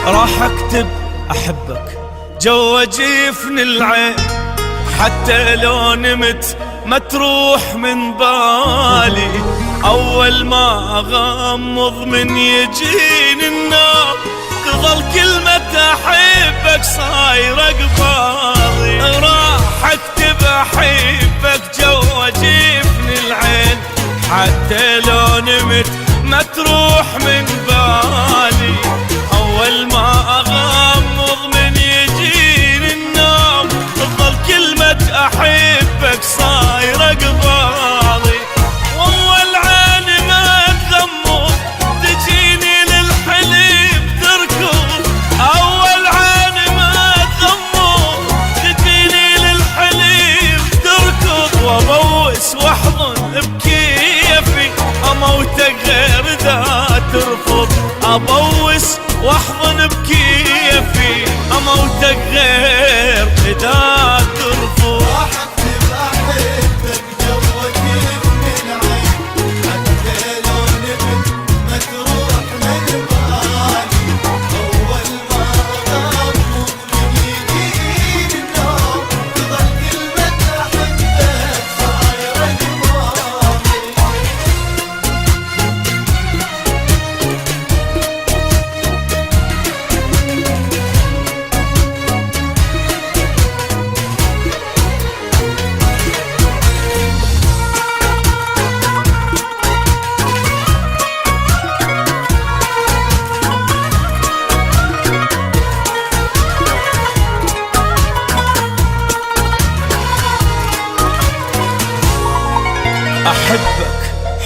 راح اكتب احبك جوا جفن العين، حتى لو نمت ما تروح من بالي. اول ما اغمض من يجيني النوم تظل كلمة احبك صايرة قبالي. راح اكتب احبك جوا جفن العين، حتى لو نمت ما تروح من بالي. اول ما اغمض من يجيني النوم تظل كلمة احبك صايرة قبالي. واول عيني ما تغمض تجيني للحليم تركض. اول عيني ما تغمض تجيني للحليم تركض، وابوس واحضن بكيفي اموتك غير ذا ترفض. ابوس واحضن بكيفي اموتك غير ذا ترفض. راح اكتب احبك جوا جفن العين، حتى لو نمت ما تروح من بالي. اول ما اغمض من يجيني النوم تظل كلمة احبك صايرة قبالي. احبك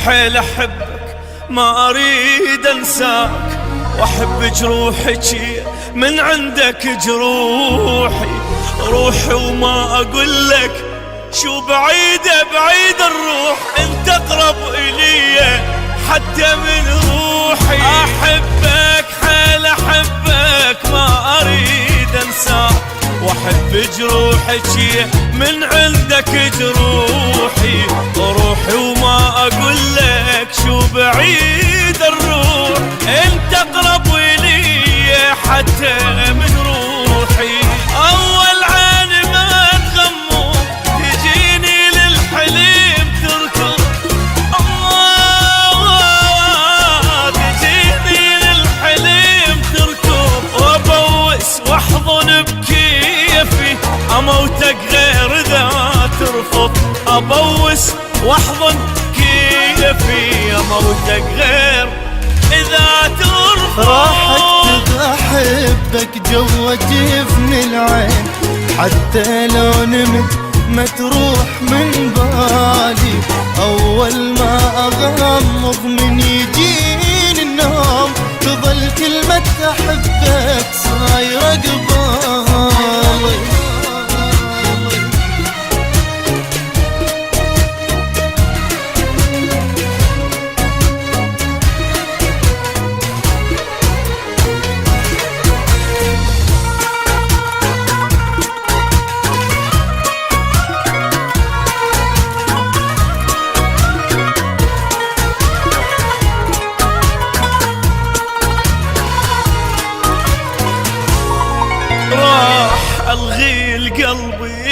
حيل احبك ما اريد انساك، واحب جروحك من عندك جروحي. روحي وما اقول لك شو بعيدة بعيد الروح، انت اقرب الي حتى من روحي. احبك حيل احبك ما اريد انساك، واحب جروحك من عندك جروحي. روحي وما اقول لك شو بعيد الروح، انت اقرب الي حتى من روحي. اول عين ما تغمض تجيني للحليم تركض. تجيني للحليم تركض، وابوس واحضن بكيفي اموتك غير ذا ترفض. ابوس واحضن كيفي اموتك غير اذا ترفض. راح اكتب احبك جوا جفن العين، حتى لو نمت ما تروح من بالي. اول ما اغمض من يجيني النوم تظل كلمة احبك صايرة قبالي. الغي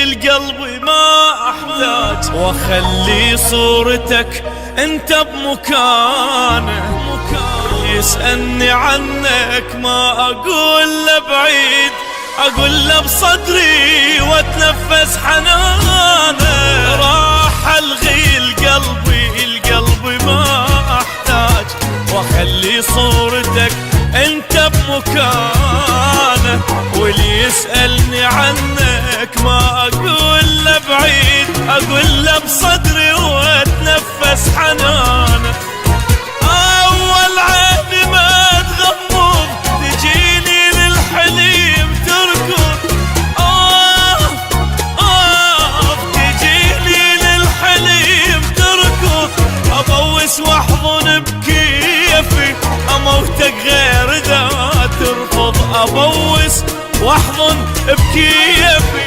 القلبي ما احتاج، واخلي صورتك انت بمكانه. يسألني عنك ما اقول له بعيد، اقول له بصدري واتنفس حنانه. راح الغي القلبي ما احتاج، واخلي صورتك انت بمكانه. واللي يسألني عنك ما اقول له بعيد، اقول له بصدري واتنفس حنانه. اول عين ما تغمض تجيني للحليم تركض. تجيني للحليم تركض، ابوس واحضن بكيفي اموتك غير ذا ترفض. ابوس واحضن بكيفي